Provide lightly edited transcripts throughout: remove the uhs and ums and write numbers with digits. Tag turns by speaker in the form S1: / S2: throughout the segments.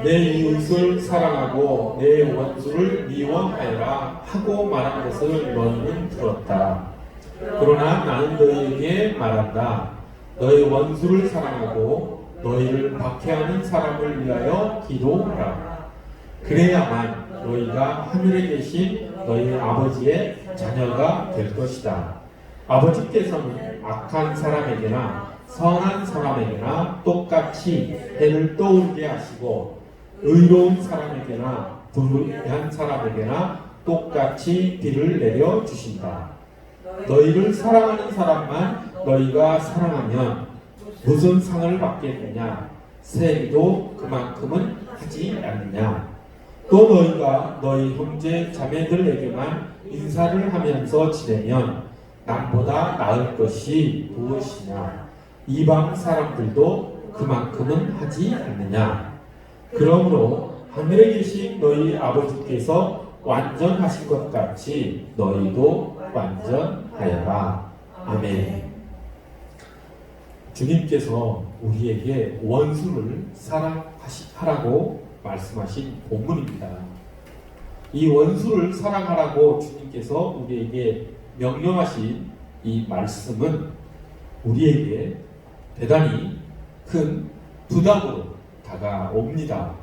S1: 내 이웃을 사랑하고 내 원수를 미워하여라 하고 말한 것을 너희는 들었다. 그러나 나는 너희에게 말한다. 너희 원수를 사랑하고 너희를 박해하는 사람을 위하여 기도하라. 그래야만 너희가 하늘에 계신 너희 아버지의 자녀가 될 것이다. 아버지께서는 악한 사람에게나 선한 사람에게나 똑같이 해를 떠오르게 하시고 의로운 사람에게나 불의한 사람에게나 똑같이 비를 내려 주신다. 너희를 사랑하는 사람만 너희가 사랑하면 무슨 상을 받겠느냐? 세리도 그만큼은 하지 않느냐? 또 너희가 너희 형제 자매들에게만 인사를 하면서 지내면 남보다 나을 것이 무엇이냐? 이방 사람들도 그만큼은 하지 않느냐? 그러므로 하늘에 계신 너희 아버지께서 완전하신 것 같이 너희도 완전하여라. 아멘. 주님께서 우리에게 원수를 사랑하라고 말씀하신 본문입니다. 이 원수를 사랑하라고 주님께서 우리에게 명령하신 이 말씀은 우리에게 대단히 큰 부담으로 다가옵니다.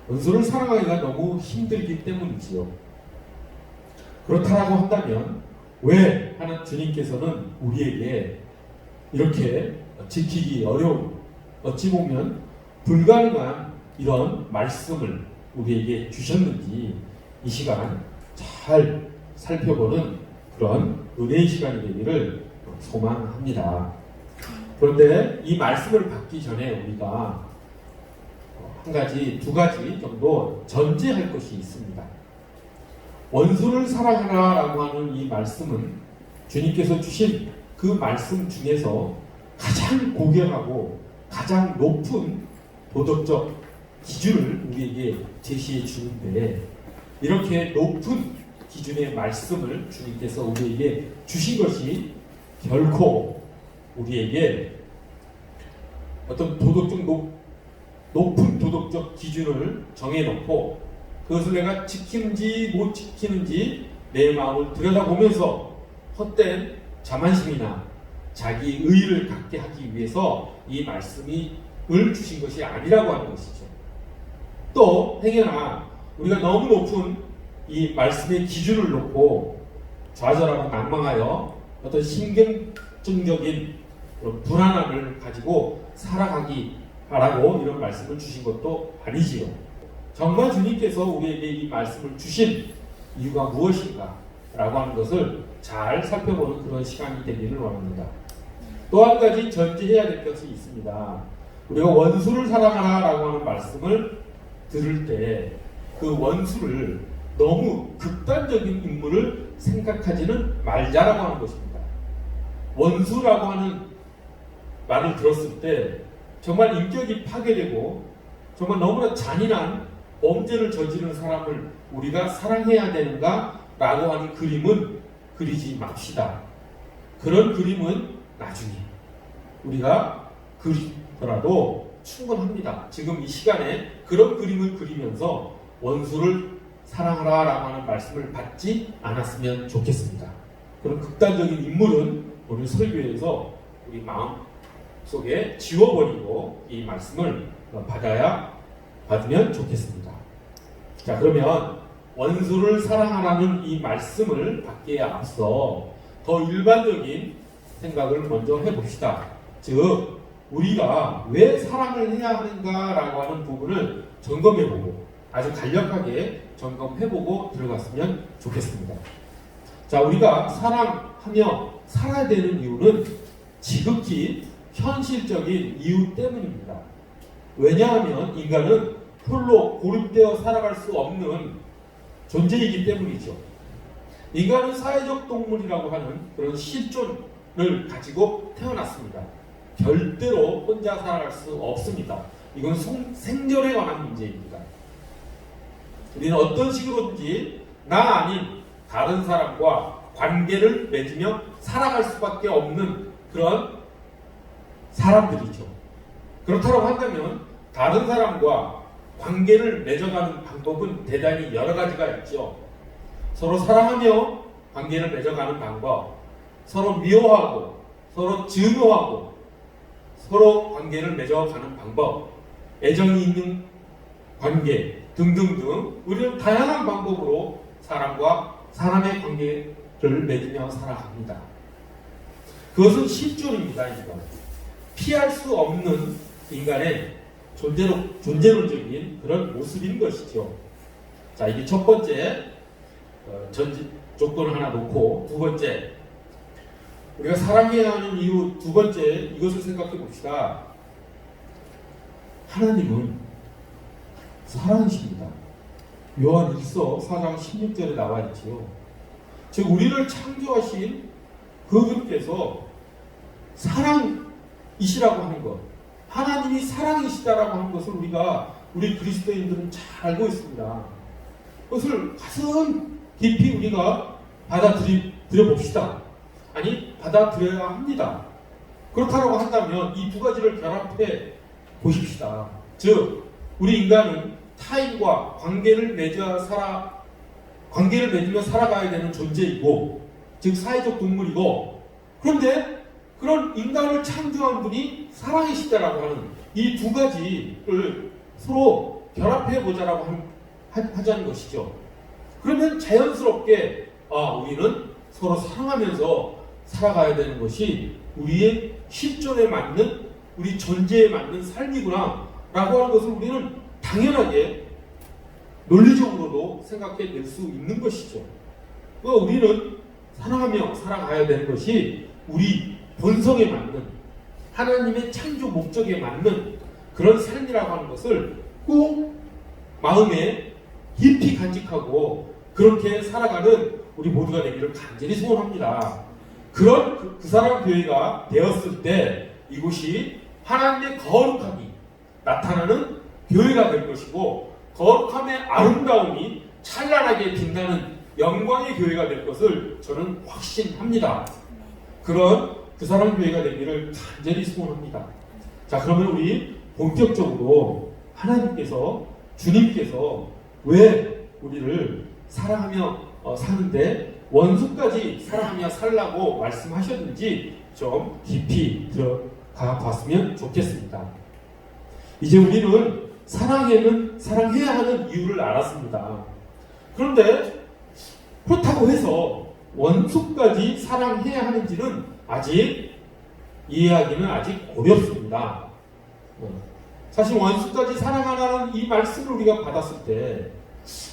S1: 원수를 사랑하기가 너무 힘들기 때문이지요. 그렇다라고 한다면 왜 하는 주님께서는 우리에게 이렇게 지키기 어려운, 어찌 보면 불가능한 이런 말씀을 우리에게 주셨는지 이 시간 잘 살펴보는 그런 은혜의 시간이 되기를 소망합니다. 그런데 이 말씀을 받기 전에 우리가 두 가지 정도 전제할 것이 있습니다. 원수를 사랑하라라고 하는 이 말씀은 주님께서 주신 그 말씀 중에서 가장 고결하고 가장 높은 도덕적 기준을 우리에게 제시해 주는데, 이렇게 높은 기준의 말씀을 주님께서 우리에게 주신 것이 결코 우리에게 어떤 높은 도덕적 기준을 정해놓고 그것을 내가 지키는지 못 지키는지 내 마음을 들여다보면서 헛된 자만심이나 자기 의의를 갖게 하기 위해서 이 말씀을 주신 것이 아니라고 하는 것이죠. 또 행여나 우리가 너무 높은 이 말씀의 기준을 놓고 좌절하고 난망하여 어떤 신경증적인 불안함을 가지고 살아가기라고 이런 말씀을 주신 것도 아니지요. 정말 주님께서 우리에게 이 말씀을 주신 이유가 무엇인가 라고 하는 것을 잘 살펴보는 그런 시간이 되기를 원합니다. 또 한 가지 전제해야 될 것이 있습니다. 우리가 원수를 사랑하라 라고 하는 말씀을 들을 때 그 원수를 너무 극단적인 인물을 생각하지는 말자라고 하는 것입니다. 원수라고 하는 말을 들었을 때 정말 인격이 파괴되고 정말 너무나 잔인한 범죄를 저지른 사람을 우리가 사랑해야 되는가 라고 하는 그림은 그리지 맙시다. 그런 그림은 나중에 우리가 그리더라도 충분합니다. 지금 이 시간에 그런 그림을 그리면서 원수를 사랑하라 라고 하는 말씀을 받지 않았으면 좋겠습니다. 그런 극단적인 인물은 오늘 설교에서 우리 마음 속에 지워버리고 이 말씀을 받으면 좋겠습니다. 자, 그러면 원수를 사랑하라는 이 말씀을 받기에 앞서 더 일반적인 생각을 먼저 해봅시다. 즉, 우리가 왜 사랑을 해야 하는가라고 하는 부분을 점검해보고 아주 간략하게 점검해보고 들어갔으면 좋겠습니다. 자, 우리가 사랑하며 살아야 되는 이유는 지극히 현실적인 이유 때문입니다. 왜냐하면 인간은 홀로 고립되어 살아갈 수 없는 존재이기 때문이죠. 인간은 사회적 동물이라고 하는 그런 실존을 가지고 태어났습니다. 절대로 혼자 살아갈 수 없습니다. 이건 생존에 관한 문제입니다. 우리는 어떤 식으로든지 나 아닌 다른 사람과 관계를 맺으며 살아갈 수밖에 없는 그런 사람들이죠. 그렇다고 한다면 다른 사람과 관계를 맺어가는 방법은 대단히 여러 가지가 있죠. 서로 사랑하며 관계를 맺어가는 방법, 서로 미워하고 서로 증오하고 서로 관계를 맺어가는 방법, 애정이 있는 관계 등등등 우리는 다양한 방법으로 사람과 사람의 관계를 맺으며 살아갑니다. 그것은 실존입니다. 이건 피할 수 없는 인간의 존재론적인 그런 모습인 것이죠. 자, 이게 첫 번째 전제 조건을 하나 놓고, 두 번째, 우리가 사랑해야 하는 이유 두 번째, 이것을 생각해 봅시다. 하나님은 사랑이십니다. 요한 1서 4장 16절에 나와 있지요. 즉 우리를 창조하신 그분께서 사랑이시라고 하는 것, 하나님이 사랑이시다라고 하는 것을 우리 그리스도인들은 잘 알고 있습니다. 그것을 가슴 깊이 우리가 받아들여 봅시다. 아니, 받아들여야 합니다. 그렇다고 한다면 이 두 가지를 결합해 보십시다. 즉, 우리 인간은 타인과 관계를 맺으며 살아가야 되는 존재이고, 즉 사회적 동물이고, 그런데 그런 인간을 창조한 분이 사랑이시다라고 하는 이 두 가지를 서로 결합해 보자라고 하자는 것이죠. 그러면 자연스럽게 우리는 서로 사랑하면서 살아가야 되는 것이 우리의 실존에 맞는, 우리 존재에 맞는 삶이구나 라고 하는 것을 우리는 당연하게 논리적으로도 생각해 낼 수 있는 것이죠. 우리는 사랑하며 살아가야 되는 것이 우리 본성에 맞는, 하나님의 창조 목적에 맞는 그런 삶이라고 하는 것을 꼭 마음에 깊이 간직하고 그렇게 살아가는 우리 모두가 되기를 간절히 소원합니다. 그런 그 사람 교회가 되었을 때 이곳이 하나님의 거룩함이 나타나는 교회가 될 것이고, 거룩함의 아름다움이 찬란하게 빛나는 영광의 교회가 될 것을 저는 확신합니다. 그런 그 사람 교회가 되기를 간절히 소원합니다. 자, 그러면 우리 본격적으로 하나님께서, 주님께서 왜 우리를 사랑하며 사는데 원수까지 사랑하며 살라고 말씀하셨는지 좀 깊이 들어가 봤으면 좋겠습니다. 이제 우리는 사랑해야 하는 이유를 알았습니다. 그런데 그렇다고 해서 원수까지 사랑해야 하는지는 아직 이해하기는 아직 어렵습니다. 사실 원수까지 사랑하라는 이 말씀을 우리가 받았을 때,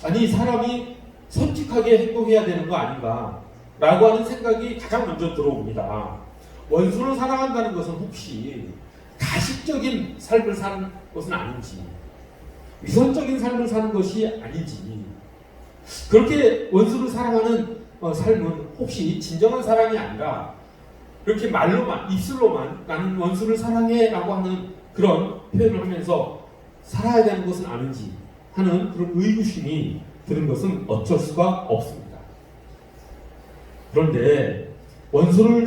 S1: 아니 사람이 솔직하게 행동해야 되는 거 아닌가 라고 하는 생각이 가장 먼저 들어옵니다. 원수를 사랑한다는 것은 혹시 가식적인 삶을 사는 것은 아닌지, 위선적인 삶을 사는 것이 아닌지, 그렇게 원수를 사랑하는 삶은 혹시 진정한 사랑이 아니라 그렇게 말로만, 입술로만 나는 원수를 사랑해 라고 하는 그런 표현을 하면서 살아야 되는 것은 아닌지 하는 그런 의구심이 드는 것은 어쩔 수가 없습니다. 그런데 원수를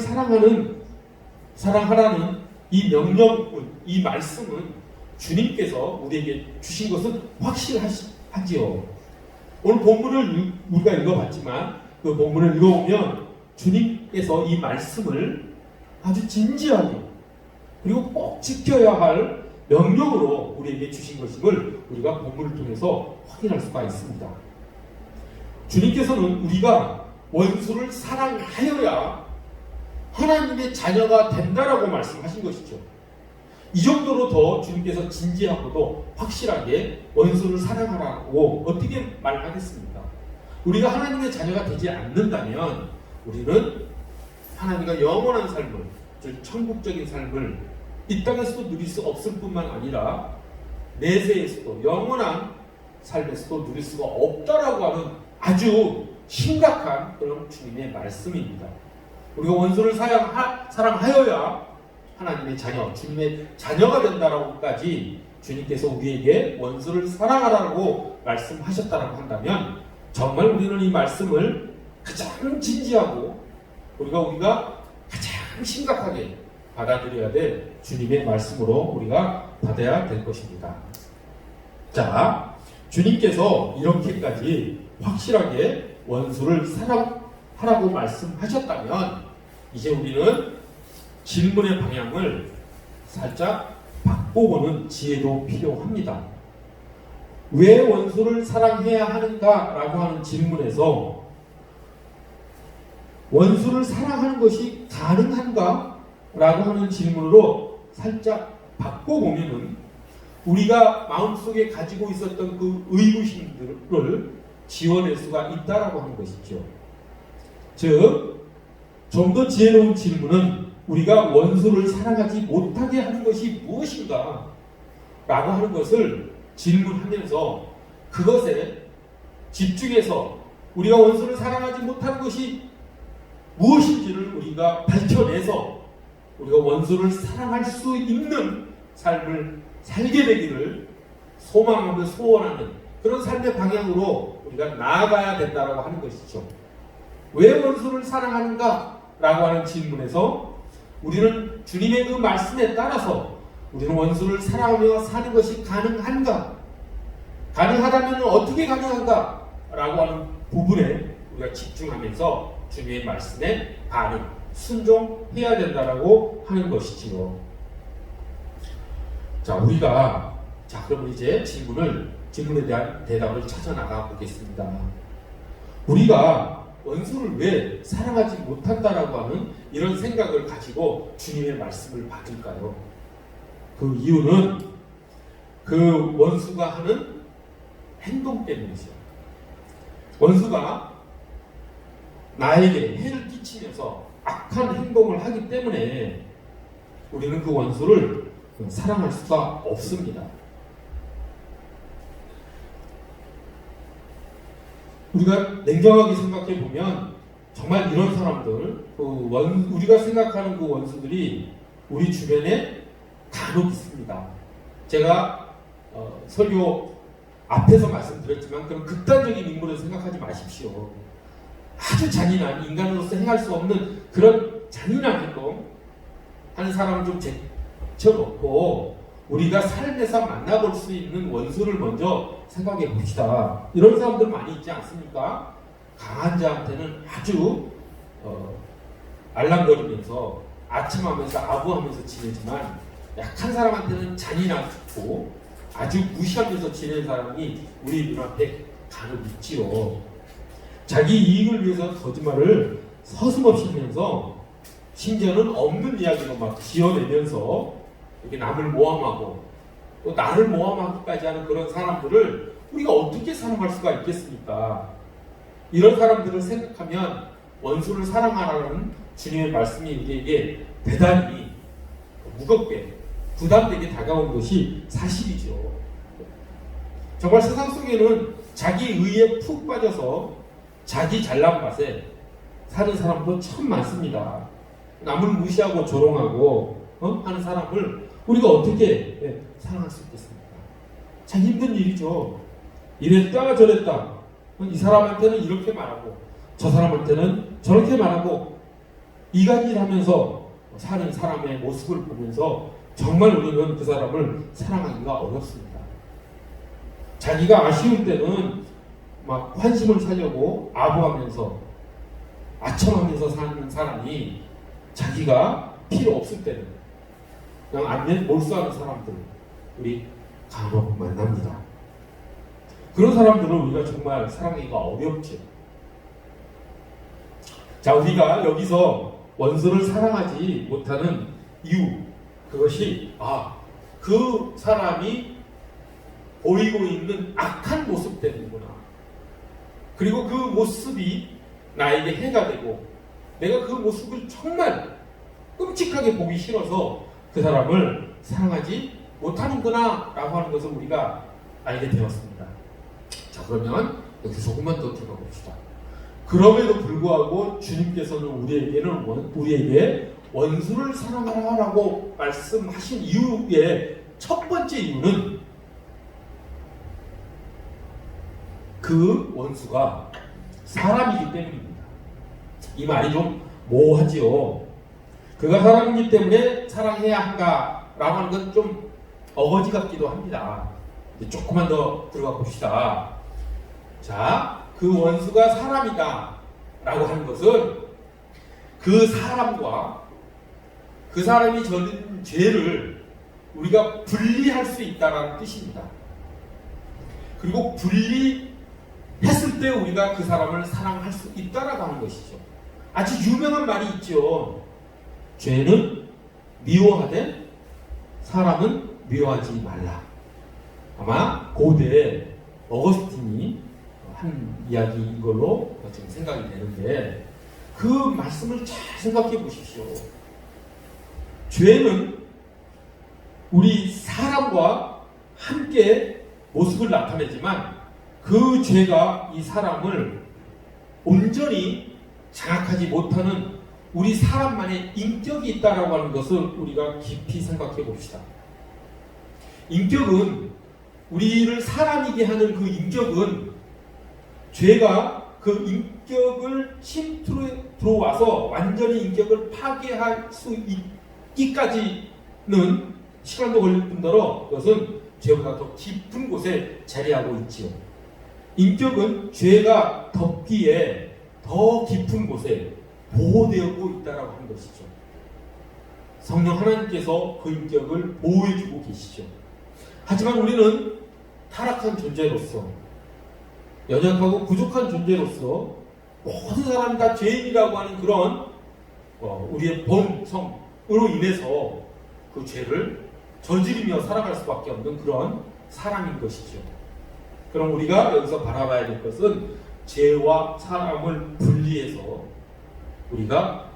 S1: 사랑하라는 이 명령문, 이 말씀은 주님께서 우리에게 주신 것은 확실하지요. 오늘 본문을 우리가 읽어봤지만 그 본문을 읽어보면 주님께서 이 말씀을 아주 진지하게 그리고 꼭 지켜야 할 명령으로 우리에게 주신 것임을 우리가 본문을 통해서 확인할 수가 있습니다. 주님께서는 우리가 원수를 사랑하여야 하나님의 자녀가 된다라고 말씀하신 것이죠. 이 정도로 더 주님께서 진지하고도 확실하게 원수를 사랑하라고 어떻게 말하겠습니까? 우리가 하나님의 자녀가 되지 않는다면 우리는 하나님과 영원한 삶을, 즉 천국적인 삶을 이 땅에서도 누릴 수 없을 뿐만 아니라 내세에서도 영원한 삶에서도 누릴 수가 없다라고 하는 아주 심각한 그런 주님의 말씀입니다. 우리가 원수를 사랑하여야 하나님의 자녀, 주님의 자녀가 된다라고까지 주님께서 우리에게 원수를 사랑하라고 말씀하셨다라고 한다면 정말 우리는 이 말씀을 가장 진지하고 우리가 가장 심각하게 받아들여야 될 주님의 말씀으로 우리가 받아야 될 것입니다. 자, 주님께서 이렇게까지 확실하게 원수를 사랑하라고 말씀하셨다면 이제 우리는 질문의 방향을 살짝 바꿔보는 지혜도 필요합니다. 왜 원수를 사랑해야 하는가라고 하는 질문에서 원수를 사랑하는 것이 가능한가? 라고 하는 질문으로 살짝 바꿔보면은 우리가 마음속에 가지고 있었던 그 의구심들을 지워낼 수가 있다라고 하는 것이죠. 즉, 좀 더 지혜로운 질문은 우리가 원수를 사랑하지 못하게 하는 것이 무엇인가? 라고 하는 것을 질문하면서 그것에 집중해서 우리가 원수를 사랑하지 못하는 것이 무엇인지를 우리가 밝혀내서 우리가 원수를 사랑할 수 있는 삶을 살게 되기를 소망하며 소원하는 그런 삶의 방향으로 우리가 나아가야 된다고 하는 것이죠. 왜 원수를 사랑하는가? 라고 하는 질문에서 우리는 주님의 그 말씀에 따라서 우리는 원수를 사랑하며 사는 것이 가능한가? 가능하다면 어떻게 가능한가? 라고 하는 부분에 우리가 집중하면서 주님의 말씀에 반응, 순종해야 된다라고 하는 것이지요. 자, 우리가 그럼 이제 질문에 대한 대답을 찾아 나가 보겠습니다. 우리가 원수를 왜 사랑하지 못한다라고 하는 이런 생각을 가지고 주님의 말씀을 받을까요? 그 이유는 그 원수가 하는 행동 때문이죠. 원수가 나에게 해를 끼치면서 악한 행동을 하기 때문에 우리는 그 원수를 사랑할 수가 없습니다. 우리가 냉정하게 생각해 보면 정말 이런 사람들, 우리가 생각하는 그 원수들이 우리 주변에 간혹 있습니다. 제가 설교 앞에서 말씀드렸지만 그런 극단적인 인물을 생각하지 마십시오. 아주 잔인한, 인간으로서 행할 수 없는 그런 잔인한 행동 하는 사람을 좀 제쳐놓고 우리가 삶에서 만나볼 수 있는 원수를 먼저 생각해 봅시다. 이런 사람들 많이 있지 않습니까? 강한 자한테는 아주 알랑거리면서 아첨하면서 아부하면서 지내지만 약한 사람한테는 잔인하고 아주 무시하면서 지내는 사람이 우리 눈앞에 간혹 있지요. 자기 이익을 위해서 거짓말을 서슴없이 하면서 심지어는 없는 이야기로 막 지어내면서 이렇게 남을 모함하고 또 나를 모함하기까지 하는 그런 사람들을 우리가 어떻게 사랑할 수가 있겠습니까? 이런 사람들을 생각하면 원수를 사랑하라는 주님의 말씀이 우리에게 대단히 무겁게 부담되게 다가온 것이 사실이죠. 정말 세상 속에는 자기 의에 푹 빠져서 자기 잘난 맛에 사는 사람도 참 많습니다. 남을 무시하고 조롱하고 하는 사람을 우리가 어떻게 사랑할 수 있겠습니까? 참 힘든 일이죠. 이랬다 저랬다. 이 사람한테는 이렇게 말하고 저 사람한테는 저렇게 말하고 이간질하면서 사는 사람의 모습을 보면서 정말 우리는 그 사람을 사랑하기가 어렵습니다. 자기가 아쉬울 때는 막 환심을 사려고 아부하면서 아첨하면서 사는 사람이 자기가 필요 없을 때는 그냥 안면 몰수하는 사람들 우리 간혹 만납니다. 그런 사람들을 우리가 정말 사랑하기가 어렵죠. 자, 우리가 여기서 원수를 사랑하지 못하는 이유, 그것이 그 사람이 보이고 있는 악한 모습 때문이구나. 그리고 그 모습이 나에게 해가 되고 내가 그 모습을 정말 끔찍하게 보기 싫어서 그 사람을 사랑하지 못하는구나 라고 하는 것을 우리가 알게 되었습니다. 자, 그러면 여기서 조금만 더 들어가 봅시다. 그럼에도 불구하고 주님께서는 우리에게 원수를 사랑하라고 말씀하신 이유의 첫 번째 이유는 그 원수가 사람이기 때문입니다. 이 말이 좀 모호하지요. 그가 사람이기 때문에 사랑해야 한다라고 하는 건 좀 어거지 같기도 합니다. 조금만 더 들어가 봅시다. 자, 그 원수가 사람이다 라고 하는 것은 그 사람과 그 사람이 저지른 죄를 우리가 분리할 수 있다는 뜻입니다. 그리고 분리했을 때 우리가 그 사람을 사랑할 수 있다라고 하는 것이죠. 아주 유명한 말이 있죠. 죄는 미워하되 사람은 미워하지 말라. 아마 고대 어거스틴이 한 이야기인 걸로 지금 생각이 되는데, 그 말씀을 잘 생각해 보십시오. 죄는 우리 사람과 함께 모습을 나타내지만 그 죄가 이 사람을 온전히 장악하지 못하는 우리 사람만의 인격이 있다라고 하는 것을 우리가 깊이 생각해 봅시다. 인격은, 우리를 사람이게 하는 그 인격은 죄가 그 인격을 침투로 들어와서 완전히 인격을 파괴할 수 있기까지는 시간도 걸릴 뿐더러 그것은 죄보다 더 깊은 곳에 자리하고 있지요. 인격은 죄가 덮기에 더 깊은 곳에 보호되고 있다라고 하는 것이죠. 성령 하나님께서 그 인격을 보호해주고 계시죠. 하지만 우리는 타락한 존재로서, 연약하고 부족한 존재로서 모든 사람이 다 죄인이라고 하는 그런 우리의 본성으로 인해서 그 죄를 저지르며 살아갈 수밖에 없는 그런 사람인 것이죠. 그럼 우리가 여기서 바라봐야 될 것은 죄와 사람을 분리해서 우리가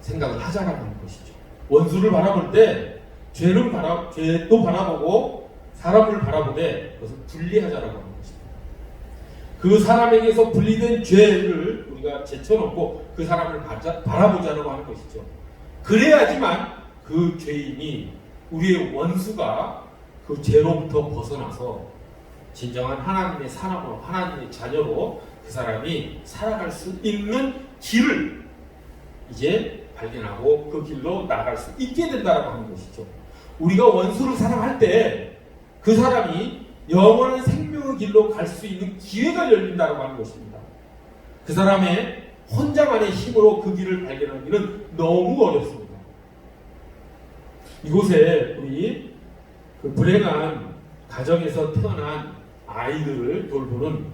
S1: 생각을 하자라는 것이죠. 원수를 바라볼 때 죄도 바라보고 사람을 바라보되 그것을 분리하자라고 하는 것입니다. 그 사람에게서 분리된 죄를 우리가 제쳐놓고 그 사람을 바라보자라고 하는 것이죠. 그래야지만 그 죄인이, 우리의 원수가 그 죄로부터 벗어나서 진정한 하나님의 사람으로, 하나님의 자녀로 그 사람이 살아갈 수 있는 길을 이제 발견하고 그 길로 나아갈 수 있게 된다라고 하는 것이죠. 우리가 원수를 사랑할 때 그 사람이 영원한 생명의 길로 갈 수 있는 기회가 열린다라고 하는 것입니다. 그 사람의 혼자만의 힘으로 그 길을 발견하기는 너무 어렵습니다. 이곳에 우리 그 불행한 가정에서 태어난 아이들을 돌보는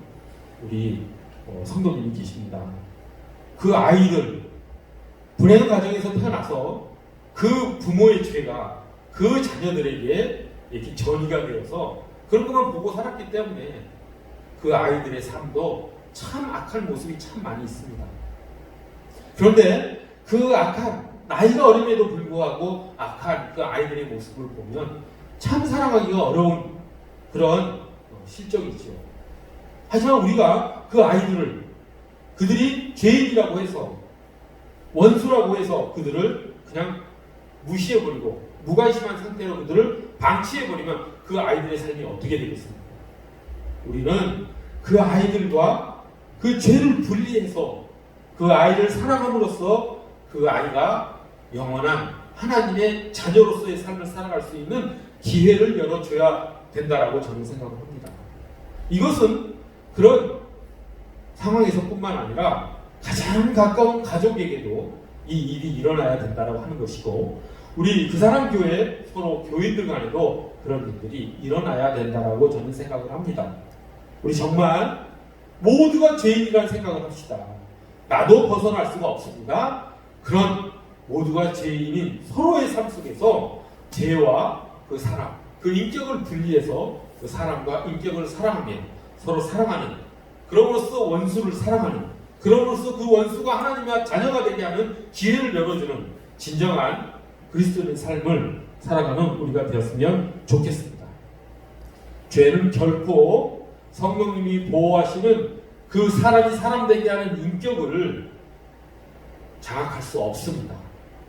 S1: 우리 성도님이 계십니다. 그 아이들, 불행한 가정에서 태어나서 그 부모의 죄가 그 자녀들에게 이렇게 전이가 되어서 그런 것만 보고 살았기 때문에 그 아이들의 삶도 참 악한 모습이 참 많이 있습니다. 그런데 그 악한, 나이가 어림에도 불구하고 악한 그 아이들의 모습을 보면 참 사랑하기가 어려운 그런 실정이죠. 하지만 우리가 그 아이들을, 그들이 죄인이라고 해서, 원수라고 해서 그들을 그냥 무시해버리고 무관심한 상태로 그들을 방치해버리면 그 아이들의 삶이 어떻게 되겠습니까? 우리는 그 아이들과 그 죄를 분리해서 그 아이를 사랑함으로써 그 아이가 영원한 하나님의 자녀로서의 삶을 살아갈 수 있는 기회를 열어줘야 된다라고 저는 생각을 합니다. 이것은 그런 상황에서 뿐만 아니라 가장 가까운 가족에게도 이 일이 일어나야 된다라고 하는 것이고, 우리 그 사람 교회 서로 교인들 간에도 그런 일들이 일어나야 된다라고 저는 생각을 합니다. 우리 정말 모두가 죄인이라는 생각을 합시다. 나도 벗어날 수가 없습니다. 그런 모두가 죄인인 서로의 삶 속에서 죄와 그 사람, 그 인격을 분리해서 그 사람과 인격을 사랑하며 서로 사랑하는, 그럼으로써 원수를 사랑하는, 그럼으로써 그 원수가 하나님의 자녀가 되게 하는 기회를 열어주는 진정한 그리스도의 삶을 살아가는 우리가 되었으면 좋겠습니다. 죄는 결코 성령님이 보호하시는 그 사람이 사람 되게 하는 인격을 장악할 수 없습니다.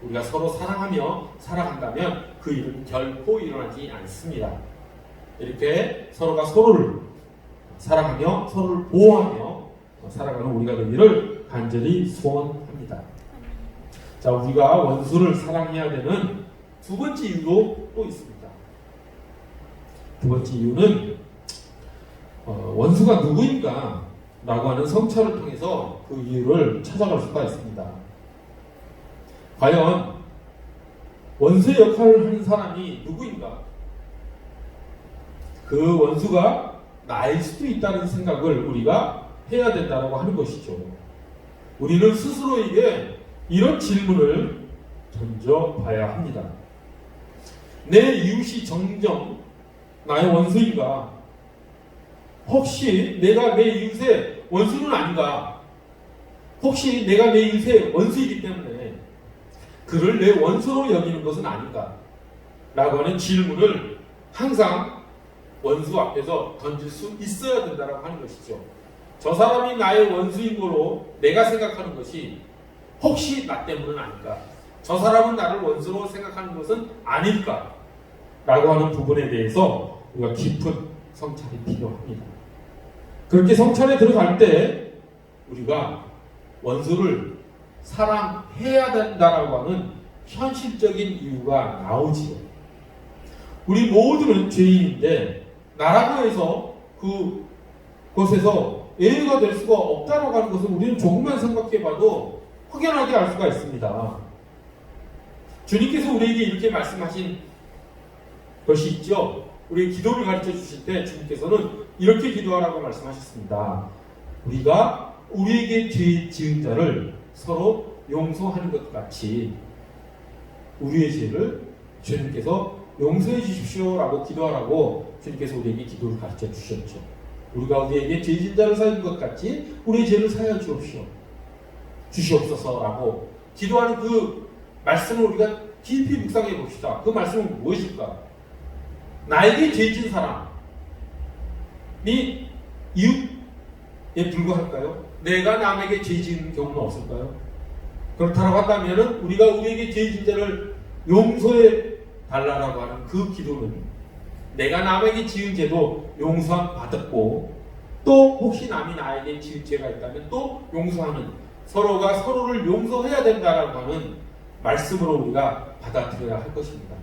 S1: 우리가 서로 사랑하며 살아간다면 그 일은 결코 일어나지 않습니다. 이렇게 서로가 서로를 사랑하며 서로를 보호하며 살아가는 우리가 되기를 간절히 소원합니다. 자, 우리가 원수를 사랑해야 되는 두 번째 이유도 또 있습니다. 두 번째 이유는 원수가 누구인가? 라고 하는 성찰을 통해서 그 이유를 찾아갈 수가 있습니다. 과연 원수의 역할을 하는 사람이 누구인가? 그 원수가 나일 수도 있다는 생각을 우리가 해야 된다고 하는 것이죠. 우리는 스스로에게 이런 질문을 던져봐야 합니다. 내 이웃이 정녕 나의 원수인가? 혹시 내가 내 이웃의 원수는 아닌가? 혹시 내가 내 이웃의 원수이기 때문에 그를 내 원수로 여기는 것은 아닌가? 라고 하는 질문을 항상 원수 앞에서 던질 수 있어야 된다고 하는 것이죠. 저 사람이 나의 원수인 거로 내가 생각하는 것이 혹시 나 때문은 아닐까? 저 사람은 나를 원수로 생각하는 것은 아닐까? 라고 하는 부분에 대해서 우리가 깊은 성찰이 필요합니다. 그렇게 성찰에 들어갈 때 우리가 원수를 사랑해야 된다라고 하는 현실적인 이유가 나오지요. 우리 모두는 죄인인데 나라고 해서 그곳에서 예외가 될 수가 없다라고 하는 것을 우리는 조금만 생각해봐도 확연하게 알 수가 있습니다. 주님께서 우리에게 이렇게 말씀하신 것이 있죠. 우리 기도를 가르쳐 주실 때 주님께서는 이렇게 기도하라고 말씀하셨습니다. 우리가 우리에게 죄 지은 자를 서로 용서하는 것 같이 우리의 죄를 주님께서 용서해 주십시오라고 기도하라고 주님께서 우리에게 기도를 가르쳐 주셨죠. 우리가 우리에게 죄 지은 자를 사는 것 같이 우리의 죄를 사하여 주시옵소서라고 기도하는 그 말씀을 우리가 깊이 묵상해 봅시다. 그 말씀은 무엇일까? 나에게 죄 지은 사람이 이웃에 불과할까요? 내가 남에게 죄 지은 경우는 없을까요? 그렇다고 한다면 우리가 우리에게 죄 지은 자를 용서해 달라고 하는 그 기도는 내가 남에게 지은 죄도 용서함 받았고 또 혹시 남이 나에게 지은 죄가 있다면 또 용서하는 서로가 서로를 용서해야 된다라고 하는 말씀으로 우리가 받아들여야 할 것입니다.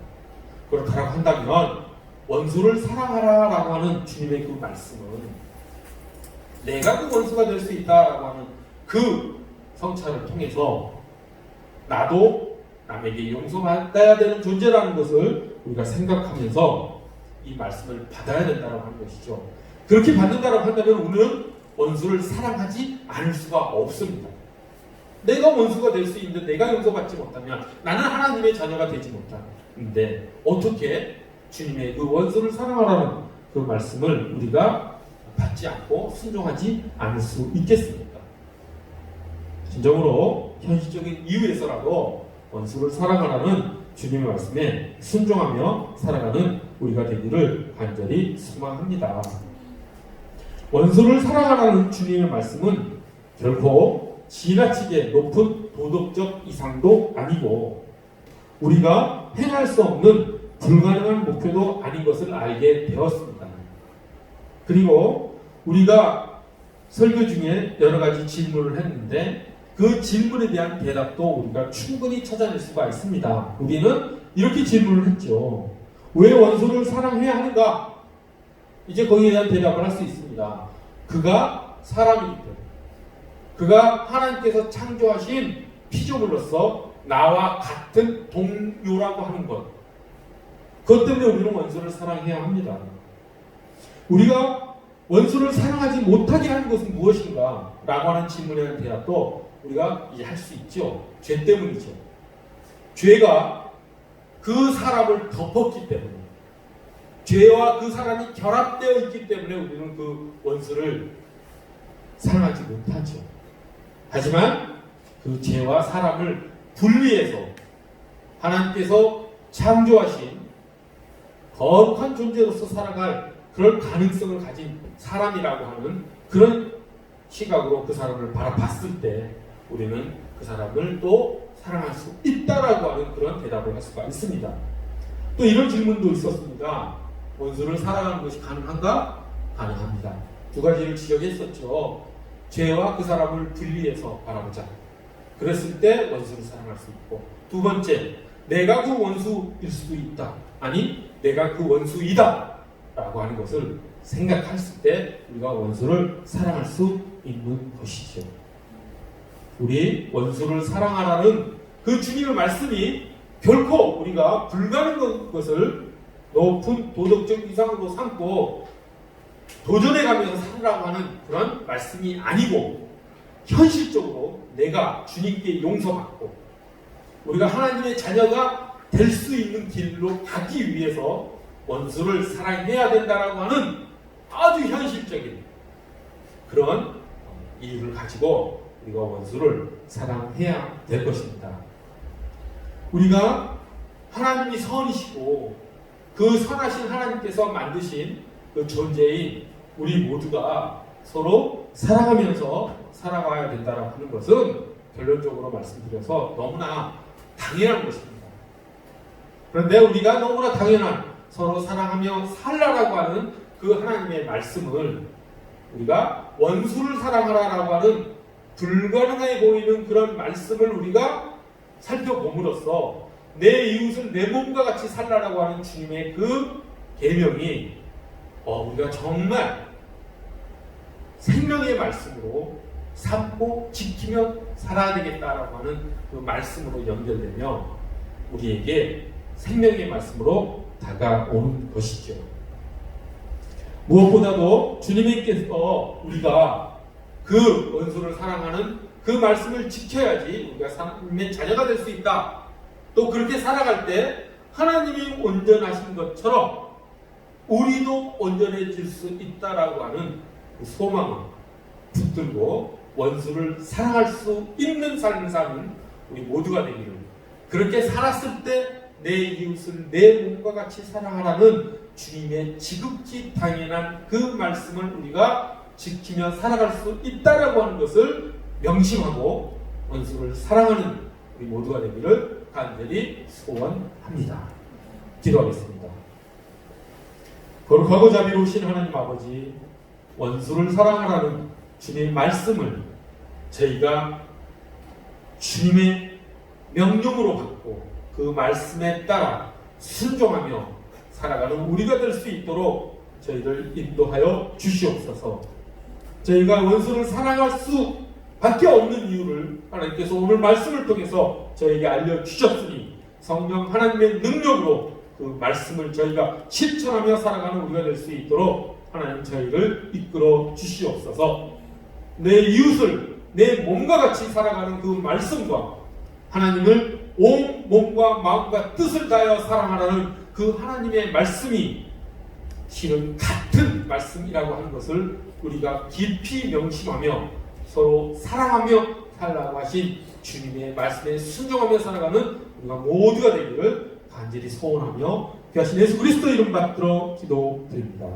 S1: 그렇다고 한다면 원수를 사랑하라라고 하는 주님의 그 말씀은 내가 그 원수가 될 수 있다라고 하는 그 성찰을 통해서 나도 남에게 용서받아야 되는 존재라는 것을 우리가 생각하면서 이 말씀을 받아야 된다고 하는 것이죠. 그렇게 받는다고 한다면 우리는 원수를 사랑하지 않을 수가 없습니다. 내가 원수가 될 수 있는데 내가 용서받지 못하면 나는 하나님의 자녀가 되지 못하는데 어떻게 주님의 그 원수를 사랑하라는 그 말씀을 우리가 받지 않고 순종하지 않을 수 있겠습니까? 진정으로 현실적인 이유에서라도 원수를 사랑하라는 주님의 말씀에 순종하며 살아가는 우리가 되기를 간절히 소망합니다. 원수를 사랑하라는 주님의 말씀은 결코 지나치게 높은 도덕적 이상도 아니고 우리가 행할 수 없는 불가능한 목표도 아닌 것을 알게 되었습니다. 그리고 우리가 설교 중에 여러 가지 질문을 했는데 그 질문에 대한 대답도 우리가 충분히 찾아낼 수가 있습니다. 우리는 이렇게 질문을 했죠. 왜 원수를 사랑해야 하는가? 이제 거기에 대한 대답을 할 수 있습니다. 그가 사람이기 때문에 그가 하나님께서 창조하신 피조물로서 나와 같은 동요라고 하는 것 그것 때문에 우리는 원수를 사랑해야 합니다. 우리가 원수를 사랑하지 못하게 하는 것은 무엇인가? 라고 하는 질문에 대한 대답도 우리가 이제 할 수 있죠. 죄 때문이죠. 죄가 그 사람을 덮었기 때문에 죄와 그 사람이 결합되어 있기 때문에 우리는 그 원수를 사랑하지 못하죠. 하지만 그 죄와 사람을 분리해서 하나님께서 창조하신 거룩한 존재로서 살아갈 그런 가능성을 가진 사람이라고 하는 그런 시각으로 그 사람을 바라봤을 때 우리는 그 사람을 또 사랑할 수 있다라고 하는 그런 대답을 할 수가 있습니다. 또 이런 질문도 있었습니다. 원수를 사랑하는 것이 가능한가? 가능합니다. 두 가지를 지적했었죠. 죄와 그 사람을 분리해서 바라보자. 그랬을 때 원수를 사랑할 수 있고, 두 번째, 내가 그 원수일 수도 있다. 아니, 내가 그 원수이다. 라고 하는 것을 생각했을 때 우리가 원수를 사랑할 수 있는 것이죠. 우리 원수를 사랑하라는 그 주님의 말씀이 결코 우리가 불가능한 것을 높은 도덕적 이상으로 삼고 도전해가면서 살라고 하는 그런 말씀이 아니고, 현실적으로 내가 주님께 용서받고 우리가 하나님의 자녀가 될 수 있는 길로 가기 위해서 원수를 사랑해야 된다라고 하는 아주 현실적인 그런 이유를 가지고 우리가 원수를 사랑해야 될 것입니다. 우리가 하나님이 선이시고 그 선하신 하나님께서 만드신 그 존재인 우리 모두가 서로 사랑하면서 살아가야 된다라고 하는 것은 결론적으로 말씀드려서 너무나 당연한 것입니다. 그런데 우리가 너무나 당연한 서로 사랑하며 살라라고 하는 그 하나님의 말씀을 우리가 원수를 사랑하라라고 하는 불가능해 보이는 그런 말씀을 우리가 살펴봄으로써 내 이웃을 내 몸과 같이 살라라고 하는 주님의 그 계명이 우리가 정말 생명의 말씀으로 삼고 지키며 살아야 되겠다라고 하는 그 말씀으로 연결되며 우리에게 생명의 말씀으로 다가오는 것이죠. 무엇보다도 주님께서 우리가 그 원수를 사랑하는 그 말씀을 지켜야지 우리가 하나님의 자녀가 될 수 있다. 또 그렇게 살아갈 때 하나님이 온전하신 것처럼 우리도 온전해질 수 있다라고 하는 그 소망을 붙들고 원수를 사랑할 수 있는 삶을 사는 우리 모두가 되기를, 그렇게 살았을 때 내 이웃을 내 몸과 같이 사랑하라는 주님의 지극히 당연한 그 말씀을 우리가 지키며 살아갈 수 있다라고 하는 것을 명심하고 원수를 사랑하는 우리 모두가 되기를 간절히 소원합니다. 기도하겠습니다. 거룩하고 자비로우신 하나님 아버지, 원수를 사랑하라는 주님의 말씀을 저희가 주님의 명령으로 받고 그 말씀에 따라 순종하며 살아가는 우리가 될 수 있도록 저희를 인도하여 주시옵소서. 저희가 원수를 사랑할 수밖에 없는 이유를 하나님께서 오늘 말씀을 통해서 저에게 알려주셨으니 성령 하나님의 능력으로 그 말씀을 저희가 실천하며 살아가는 우리가 될 수 있도록 하나님 저희를 이끌어 주시옵소서. 내 이웃을 내 몸과 같이 살아가는 그 말씀과 하나님을 온 몸과 마음과 뜻을 다하여 사랑하라는 그 하나님의 말씀이 실은 같은 말씀이라고 하는 것을 우리가 깊이 명심하며 서로 사랑하며 살라고 하신 주님의 말씀에 순종하며 살아가는 우리가 모두가 되기를 간절히 소원하며 귀하신 예수 그리스도 이름 받들어 기도드립니다.